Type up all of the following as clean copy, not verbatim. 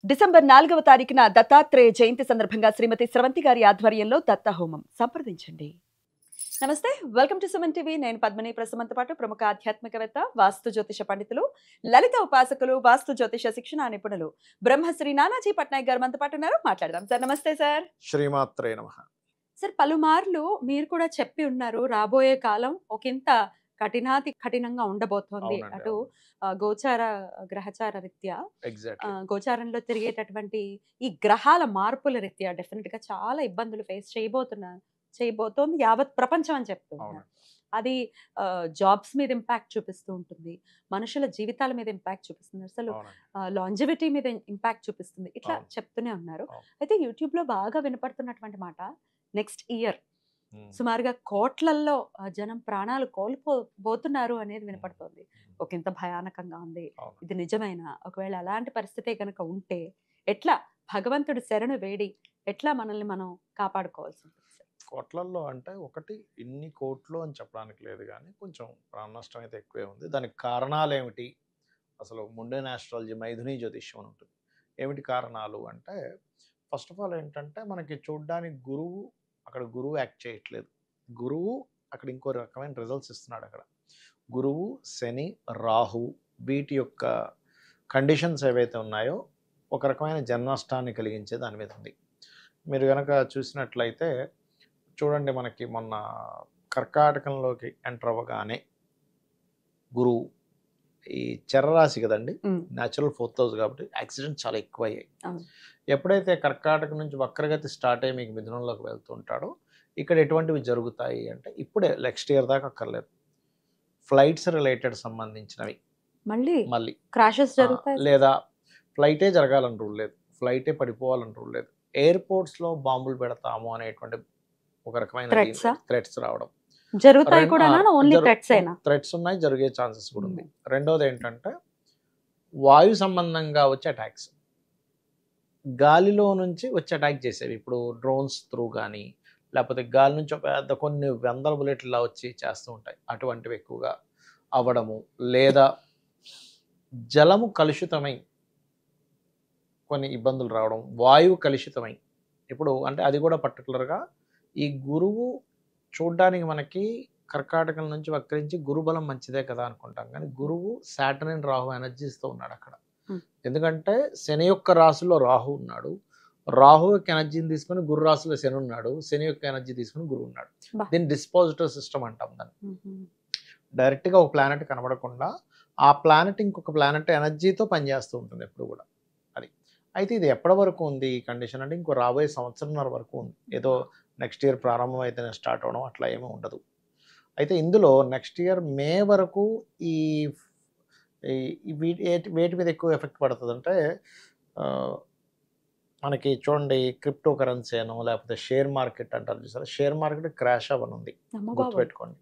December 4వ తారీఖున దత్తాత్రేయ జయంతి సందర్భంగా శ్రీమతి స్రవంతి గారి ఆధ్వర్యంలో దత్త హోమం సంప్రదించండి. నమస్తే, వెల్కమ్ టు సుమన్ టీవీ. నేను పద్మిని. ప్రస్తుతంతో పాటు ప్రముఖ ఆధ్యాత్మికవేత్త, వాస్తు జ్యోతిష పండితులు, లలిత ఉపాసకులు, వాస్తు జ్యోతిష శిక్షణ నిపుణులు బ్రహ్మశ్రీ నానాజీ పట్నాయక్ గారు మనతో పాటు ఉన్నారు. మాట్లాడదాం సార్. నమస్తే సార్. శ్రీమాత్రే నమః. సార్, పలుమార్లు మీరు కూడా చెప్పి ఉన్నారు, రాబోయే కాలం ఒకంత కఠినాతి కఠినంగా ఉండబోతోంది. అవునండి, అటు అవును. గోచార గ్రహచార రీత్యా ఎగ్జాక్ట్లీ. గోచారంలో తిరిగేటటువంటి ఈ గ్రహాల మార్పుల రీత్యా డెఫినెట్ గా చాలా ఇబ్బందులు ఫేస్ చేయబోతోంది యావత్ ప్రపంచం అని చెప్తున్నారు. అవునండి. అది జాబ్స్ మీద ఇంపాక్ట్ చూపిస్తూ ఉంటుంది, మనుషుల జీవితాల మీద ఇంపాక్ట్ చూపిస్తుంది, అసలు అవునండి. లాంజివిటీ మీద ఇంపాక్ట్ చూపిస్తుంది. ఇట్లా అవును. చెప్తూనే ఉన్నారు. అవును. అయితే యూట్యూబ్ లో బాగా వినపడుతున్నటువంటి మాట, నెక్స్ట్ ఇయర్ ఉమ్. సుమారుగా కోట్లల్లో జనం ప్రాణాలు కోల్పోతున్నారు అనేది వినపడుతోంది. ఒకంత భయానకంగా ఉంది. అవును. ఇది నిజమైనా? ఒకవేళ అలాంటి పరిస్థితే కనుక ఉంటే ఎట్లా భగవంతుడి శరణు వేడి ఎట్లా మనల్ని మనం కాపాడుకోవాల్సి ఉంటుంది? కోట్లల్లో అంటే ఒకటి ఇన్ని కోట్లు అని చెప్పడానికి లేదు, కానీ కొంచెం ప్రాణ నష్టం అయితే ఎక్కువే ఉంది. దానికి కారణాలు ఏమిటి? అసలు ముండెన్ ఆస్ట్రాలజీ, మైథుని జ్యోతిష్యం అని ఉంటుంది. ఏమిటి కారణాలు అంటే, ఫస్ట్ ఆఫ్ ఆల్ ఏంటంటే, మనకి చూడ్డానికి అక్కడ గురువు యాక్ట్ చేయట్లేదు. గురువు అక్కడ ఇంకో రకమైన రిజల్ట్స్ ఇస్తున్నాడు. అక్కడ గురువు, శని, రాహు వీటి యొక్క కండిషన్స్ ఏవైతే ఉన్నాయో ఒక రకమైన జన్మనష్టాన్ని కలిగించే దాని మీద ఉంది. మీరు కనుక చూసినట్లయితే చూడండి, మనకి మొన్న కర్కాటకంలోకి ఎంటర్ అవ్వగానే గురువు ఈ చరరాశి కదండి, న్యాచురల్ 4th హౌస్ కాబట్టి యాక్సిడెంట్స్ చాలా ఎక్కువ అయ్యాయి. ఎప్పుడైతే కర్కాటకం నుంచి వక్రగతి స్టార్ట్ అయ్యి మీకు మిథునంలోకి వెళ్తుంటాడో ఇక్కడ ఎటువంటివి జరుగుతాయి అంటే, ఇప్పుడే నెక్స్ట్ ఇయర్ దాకా అక్కర్లేదు, ఫ్లైట్స్ రిలేటెడ్ సంబంధించినవి మళ్ళీ క్రాషెస్ జరుగుతాయి. లేదా ఫ్లైటే జరగాలని రూల్ లేదు, ఫ్లైటే పడిపోవాలని రూల్ లేదు, ఎయిర్పోర్ట్స్లో బాంబులు పెడతాము అనేటువంటి ఒక రకమైన థ్రెట్స్ రావడం జరుగుతాయి కూడా. ఓన్లీ థ్రెట్స్ ఉన్నాయి, జరిగే ఛాన్సెస్ కూడా ఉంది. రెండోది ఏంటంటే, వాయు సంబంధంగా వచ్చే అటాక్స్, గాలిలో నుంచి వచ్చి అటాక్ చేసేవి. ఇప్పుడు డ్రోన్స్ త్రూ కానీ, లేకపోతే గాలి నుంచి ఒక పెద్ద కొన్ని వందల బుల్లెట్లా వచ్చి చేస్తూ ఉంటాయి, అటువంటివి ఎక్కువగా అవ్వడము. లేదా జలము కలుషితమై కొన్ని ఇబ్బందులు రావడం, వాయువు కలుషితమై. ఇప్పుడు అంటే అది కూడా పర్టికులర్గా ఈ గురువు చూడ్డానికి మనకి కర్కాటకం నుంచి వక్రించి గురుబలం మంచిదే కదా అనుకుంటాం, కానీ గురువు సాటర్న్ అండ్ రాహు ఎనర్జీస్తో ఉన్నాడు అక్కడ. ఎందుకంటే శని యొక్క రాశిలో రాహు ఉన్నాడు, రాహు యొక్క ఎనర్జీని తీసుకుని గురు రాశిలో శని ఉన్నాడు, శని యొక్క ఎనర్జీ తీసుకుని గురువు ఉన్నాడు. దీన్ని డిస్పాజిటివ్ సిస్టమ్ అంటాం దాన్ని. డైరెక్ట్గా ఒక ప్లానెట్ కనబడకుండా ఆ ప్లానెట్ ఇంకొక ప్లానెట్ ఎనర్జీతో పనిచేస్తూ ఉంటుంది ఎప్పుడు కూడా. అది అయితే ఇది ఎప్పటి వరకు ఉంది ఈ కండిషన్ అంటే, ఇంకో రాబోయే సంవత్సరంన్నర వరకు ఉంది. ఏదో నెక్స్ట్ ఇయర్ ప్రారంభం అయితేనే స్టార్ట్ అవడం అట్లా ఏమీ ఉండదు. అయితే ఇందులో నెక్స్ట్ ఇయర్ మే వరకు ఈ వేటి మీద ఎక్కువ ఎఫెక్ట్ పడుతుంది అంటే, మనకి చూడండి క్రిప్టో కరెన్సీ అనో లేకపోతే షేర్ మార్కెట్ అంటారు చూసారా, షేర్ మార్కెట్ క్రాష్ అవ్వనుంది, గుర్తుపెట్టుకోండి.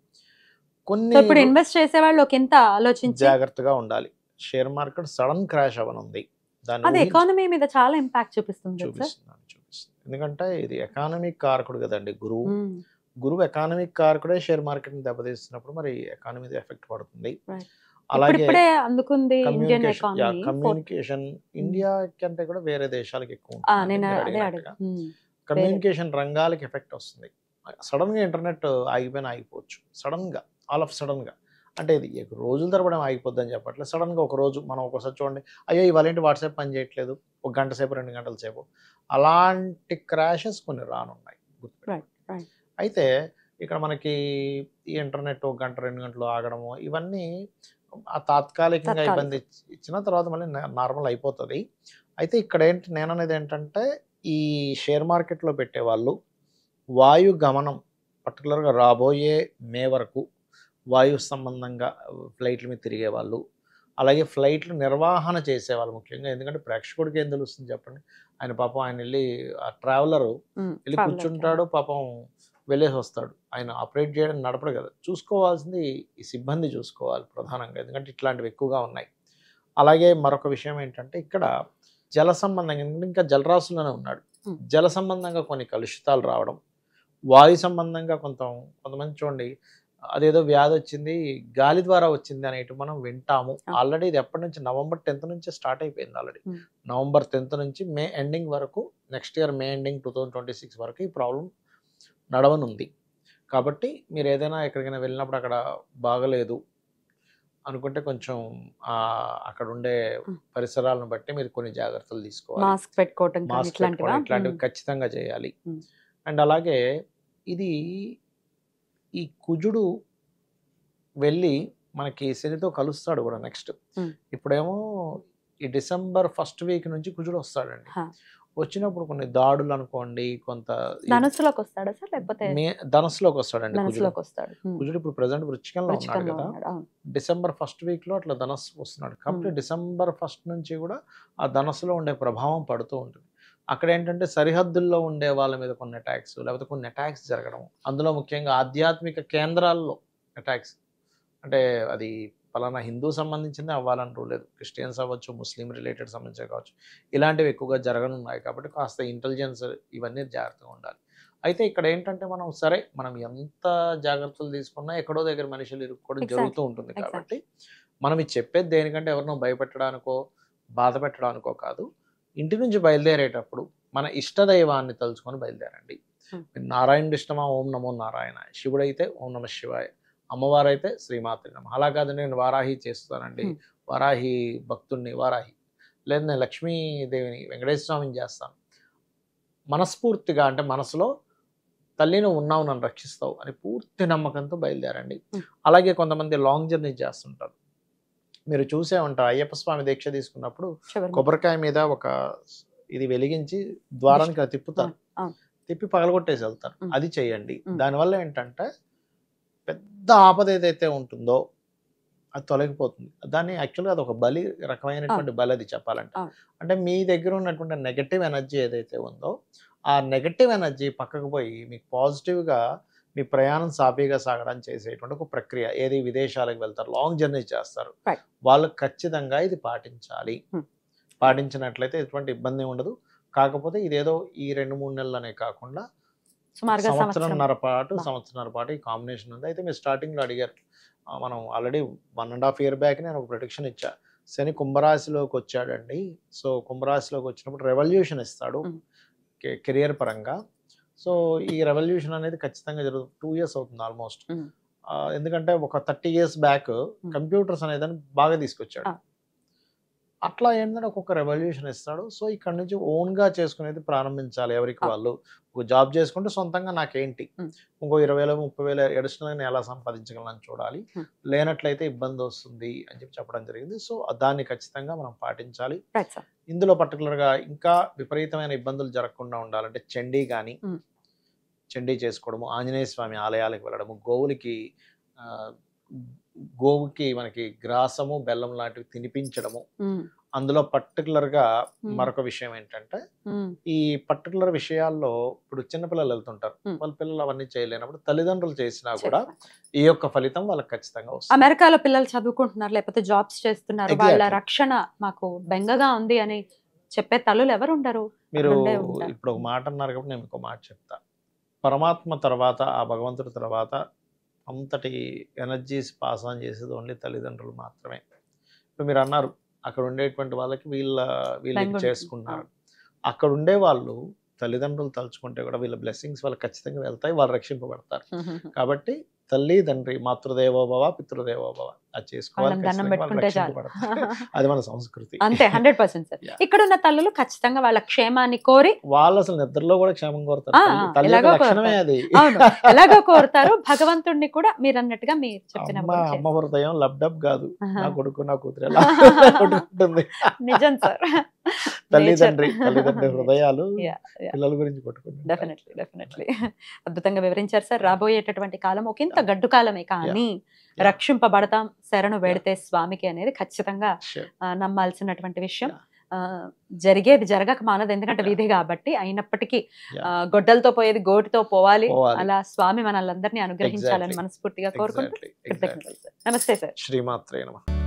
కొన్ని ఇన్వెస్ట్ చేసే వాళ్ళు ఒకంత ఆలోచించి జాగ్రత్తగా ఉండాలి. షేర్ మార్కెట్ సడన్ క్రాష్ అవ్వనుంది, అది ఎకానమీ మీద చాలా ఇంపాక్ట్ చూపిస్తుంది. ఎందుకంటే ఇది ఎకానమిక్ కారకుడు కదండి గురువు. గురువు ఎకానమిక్ కారకుడే షేర్ మార్కెట్ ని దెబ్బతీస్తున్నప్పుడు మరి ఎకానమీ మీద ఎఫెక్ట్ పడుతుంది. అలాగే కమ్యూనికేషన్ ఇండియా కంటే కూడా వేరే దేశాలకు ఎక్కువ ఉంటుంది. కమ్యూనికేషన్ రంగాలకి ఎఫెక్ట్ వస్తుంది. సడన్ గా ఇంటర్నెట్ ఆగిపోవచ్చు, సడన్ గా ఆల్ ఆఫ్ సడన్ గా. అంటే ఇది రోజుల తరబడి ఆగిపోద్ది అని చెప్పట్లేదు, సడన్ గా ఒక రోజు మనం ఒకసారి చూడండి, అయ్యో ఇవాళ ఏంటి వాట్సాప్ పని చేయట్లేదు, ఒక గంట సేపు 2 గంటల సేపు, అలాంటి క్రాషెస్ కొన్ని రానున్నాయి. అయితే ఇక్కడ మనకి ఈ ఇంటర్నెట్ 1 గంట 2 గంటలు ఆగడము ఇవన్నీ ఆ తాత్కాలికంగా ఇబ్బంది ఇచ్చిన తర్వాత మళ్ళీ నార్మల్ అయిపోతుంది. అయితే ఇక్కడ నేను అనేది ఏంటంటే, ఈ షేర్ మార్కెట్లో పెట్టేవాళ్ళు వాయు గమనం పర్టికులర్గా రాబోయే మే వరకు వాయు సంబంధంగా ఫ్లైట్ల మీద తిరిగే వాళ్ళు, అలాగే ఫ్లైట్లు నిర్వహణ చేసేవాళ్ళు ముఖ్యంగా. ఎందుకంటే ప్రేక్షకుడికి ఏం తెలుస్తుంది చెప్పండి, ఆయన పాపం ఆయన వెళ్ళి ఆ ట్రావెలరు వెళ్ళి కూర్చుంటాడు, పాపం వెళ్ళేసి వస్తాడు, ఆయన ఆపరేట్ చేయడం నడపడు కదా. చూసుకోవాల్సింది ఈ సిబ్బంది చూసుకోవాలి ప్రధానంగా, ఎందుకంటే ఇట్లాంటివి ఎక్కువగా ఉన్నాయి. అలాగే మరొక విషయం ఏంటంటే, ఇక్కడ జల సంబంధంగా ఇంకా జలరాశుల్లోనే ఉన్నాడు, జల సంబంధంగా కొన్ని కలుషితాలు రావడం, వాయు సంబంధంగా కొంతమంది చూడండి అదేదో వ్యాధి వచ్చింది గాలి ద్వారా వచ్చింది అనేటి మనం వింటాము. ఆల్రెడీ ఇది ఎప్పటి నుంచి November 10th నుంచి స్టార్ట్ అయిపోయింది. ఆల్రెడీ November 10th నుంచి మే ఎండింగ్ వరకు, నెక్స్ట్ ఇయర్ మే ఎండింగ్ 2026 వరకు ఈ ప్రాబ్లం నడవనుంది. కాబట్టి మీరు ఏదైనా ఎక్కడికైనా వెళ్ళినప్పుడు అక్కడ బాగలేదు అనుకుంటే కొంచెం అక్కడ ఉండే పరిసరాలను బట్టి మీరు కొన్ని జాగ్రత్తలు తీసుకోవాలి. మాస్క్ పెట్టుకోవటం ఇట్లాంటివి ఖచ్చితంగా చేయాలి. అండ్ అలాగే ఇది ఈ కుజుడు వెళ్ళి మనకి శనితో కలుస్తాడు కూడా నెక్స్ట్. ఇప్పుడేమో ఈ December 1st వీక్ నుంచి కుజుడు వస్తాడండి. వచ్చినప్పుడు కొన్ని దాడులు అనుకోండి, కొంత ధనుస్సులోకి వస్తాడా సార్ లేకపోతే ధనుస్సులోకి వస్తాడండి కుజుడు. ఇప్పుడు ప్రెసెంట్ వృశ్చికంలో ఉన్నాడు కదా, December 1st వీక్ లో అట్లా ధనస్సు వస్తున్నాడు. కాబట్టి December 1st నుంచి కూడా ఆ ధనస్సులో ఉండే ప్రభావం పడుతూ ఉంటుంది. అక్కడ ఏంటంటే సరిహద్దుల్లో ఉండే వాళ్ళ మీద కొన్ని అటాక్స్, లేకపోతే కొన్ని అటాక్స్ జరగడం, అందులో ముఖ్యంగా ఆధ్యాత్మిక కేంద్రాల్లో అటాక్స్. అంటే అది పలానా హిందూ సంబంధించింది అవ్వాలని రూల్ లేదు, క్రిస్టియన్స్ అవ్వచ్చు, ముస్లిం రిలేటెడ్ సంబంధించి కావచ్చు, ఇలాంటివి ఎక్కువగా జరగనున్నాయి. కాబట్టి కాస్త ఇంటెలిజెన్స్ ఇవన్నీ జాగ్రత్తగా ఉండాలి. అయితే ఇక్కడ ఏంటంటే మనం ఎంత జాగ్రత్తలు తీసుకున్నా ఎక్కడో దగ్గర మనుషులు ఇరుక్కోవడం జరుగుతూ ఉంటుంది. కాబట్టి మనం ఇది చెప్పేది దేనికంటే ఎవరినో భయపెట్టడానికో బాధ పెట్టడానికో కాదు. ఇంటి నుంచి బయలుదేరేటప్పుడు మన ఇష్టదైవాన్ని తలుచుకొని బయలుదేరండి. నారాయణుడు ఇష్టమా, ఓం నమో నారాయణ. శివుడైతే ఓం నమ శివాయ, అమ్మవారైతే శ్రీమాత్రి నమః. అలా కాదు నేను వారాహి చేస్తానండి, వారాహి భక్తుడిని, వారాహి లేదు నేను లక్ష్మీదేవిని, వెంకటేశ్వర స్వామిని చేస్తాను. మనస్ఫూర్తిగా అంటే మనసులో తల్లి నువ్వు ఉన్నావు, నన్ను రక్షిస్తావు అని పూర్తి నమ్మకంతో బయలుదేరండి. అలాగే కొంతమంది లాంగ్ జర్నీ చేస్తుంటారు, మీరు చూసే ఉంటారు. అయ్యప్ప స్వామి దీక్ష తీసుకున్నప్పుడు కొబ్బరికాయ మీద ఒక ఇది వెలిగించి ద్వారానికి తిప్పుతారు, తిప్పి పగలగొట్టేసి వెళ్తారు. అది చేయండి. దానివల్ల ఏంటంటే పెద్ద ఆపద ఏదైతే ఉంటుందో అది తొలగిపోతుంది. దాన్ని యాక్చువల్గా అది ఒక బలి రకమైనటువంటి బలి అది చెప్పాలంటే. అంటే మీ దగ్గర ఉన్నటువంటి నెగటివ్ ఎనర్జీ ఏదైతే ఉందో ఆ నెగటివ్ ఎనర్జీ పక్కకు పోయి మీకు పాజిటివ్గా మీ ప్రయాణం సాఫీగా సాగడానికి చేసేటువంటి ఒక ప్రక్రియ. ఏది విదేశాలకు వెళ్తారు, లాంగ్ జర్నీ చేస్తారు, వాళ్ళు ఖచ్చితంగా ఇది పాటించాలి. పాటించినట్లయితే ఎటువంటి ఇబ్బంది ఉండదు. కాకపోతే ఇదేదో ఈ 2-3 నెలలనే కాకుండా సంవత్సరంన్నర పాటు ఈ కాంబినేషన్ ఉంది. అయితే మీరు స్టార్టింగ్లో అడిగారు, మనం ఆల్రెడీ 1.5 year బ్యాక్ నేను ఒక ప్రొడిక్షన్ ఇచ్చా. శని కుంభరాశిలోకి వచ్చాడండి. సో కుంభరాశిలోకి వచ్చినప్పుడు రెవల్యూషన్ ఇస్తాడు కెరియర్ పరంగా. సో ఈ రెవల్యూషన్ అనేది ఖచ్చితంగా జరుగుతుంది. 2 years అవుతుంది ఆల్మోస్ట్. ఎందుకంటే ఒక 30 years బ్యాక్ కంప్యూటర్స్ అనేదాన్ని బాగా తీసుకొచ్చాడు. అట్లా ఏంటంటే ఒక్కొక్క రెవల్యూషన్ ఇస్తాడు. సో ఇక్కడ నుంచి ఓన్గా చేసుకునేది ప్రారంభించాలి. ఎవరికి వాళ్ళు ఒక జాబ్ చేసుకుంటే సొంతంగా నాకేంటి, ఇంకో 20,000 30,000 అడిషనల్గా నేను ఎలా సంపాదించగలను చూడాలి. లేనట్లయితే ఇబ్బంది వస్తుంది అని చెప్పడం జరిగింది. సో దాన్ని ఖచ్చితంగా మనం పాటించాలి. ఇందులో పర్టికులర్గా ఇంకా విపరీతమైన ఇబ్బందులు జరగకుండా ఉండాలంటే చండీ చేసుకోవడము, ఆంజనేయ స్వామి ఆలయాలకు వెళ్ళడము, గోవుకి మనకి గ్రాసము బెల్లం లాంటివి తినిపించడము. అందులో పర్టికులర్గా మరొక విషయం ఏంటంటే ఈ పర్టికులర్ విషయాల్లో ఇప్పుడు చిన్నపిల్లలు వెళ్తుంటారు, వాళ్ళ పిల్లలు అవన్నీ చేయలేనప్పుడు తల్లిదండ్రులు చేసినా కూడా ఈ యొక్క ఫలితం వాళ్ళకి ఖచ్చితంగా వస్తుంది. అమెరికాలో పిల్లలు చదువుకుంటున్నారు, లేకపోతే జాబ్స్ చేస్తున్నారు, వాళ్ళ రక్షణ మాకు బెంగగా ఉంది అని చెప్పే తల్లులు ఎవరు ఉండరు. మీరు ఇప్పుడు ఒక మాట అన్నారు కాబట్టి నేను ఇంకో మాట చెప్తా. పరమాత్మ తర్వాత, ఆ భగవంతుడి తర్వాత అంతటి ఎనర్జీస్ పాస్ ఆన్ చేసేది ఓన్లీ తల్లిదండ్రులు మాత్రమే. ఇప్పుడు మీరు అన్నారు అక్కడ ఉండేటువంటి వాళ్ళకి వీళ్ళకి చేసుకున్నారు. అక్కడ ఉండే వాళ్ళు తల్లిదండ్రులు తలుచుకుంటే కూడా వీళ్ళ బ్లెస్సింగ్స్ వాళ్ళకి ఖచ్చితంగా వెళ్తాయి, వాళ్ళు రక్షింపబడతారు. కాబట్టి తల్లి తండ్రి మాతృదేవోభవ పితృదేవోభవ అది చేసుకోవాలి, అది మన సంస్కృతి. అంతే 100% సార్. ఇక్కడ ఉన్న తల్లులు ఖచ్చితంగా వాళ్ళ క్షేమాన్ని కోరి, వాళ్ళు అసలు నిద్రలో కూడా క్షేమం కోరుతారు. లక్షణమే అది, ఎలాగో కోరుతారు. భగవంతుడిని కూడా మీరు అన్నట్టుగా మీరు చెప్పిన అమ్మ హృదయం లబ్డబ్ కాదు, నా కొడుకు నా కూతురు ఉంటుంది. నిజం సార్. తల్లిదండ్రి హృదయాలు పిల్లల గురించి కొట్టుకుంటారు. డెఫినెట్లీ అద్భుతంగా వివరించారు సార్. రాబోయేటటువంటి కాలం ఒకంత గడ్డు కాలమే, కానీ రక్షింపబడతాం శరణు వేడితే స్వామికి అనేది ఖచ్చితంగా నమ్మాల్సినటువంటి విషయం. జరిగేది జరగక మానదు, ఎందుకంటే విధి కాబట్టి. అయినప్పటికీ గొడ్డలతో పోయేది గోటితో పోవాలి. అలా స్వామి మనల్ని అందరినీ అనుగ్రహించాలని మనస్ఫూర్తిగా కోరుకుంటూ నమస్తే సార్. శ్రీమాత్రే నమః.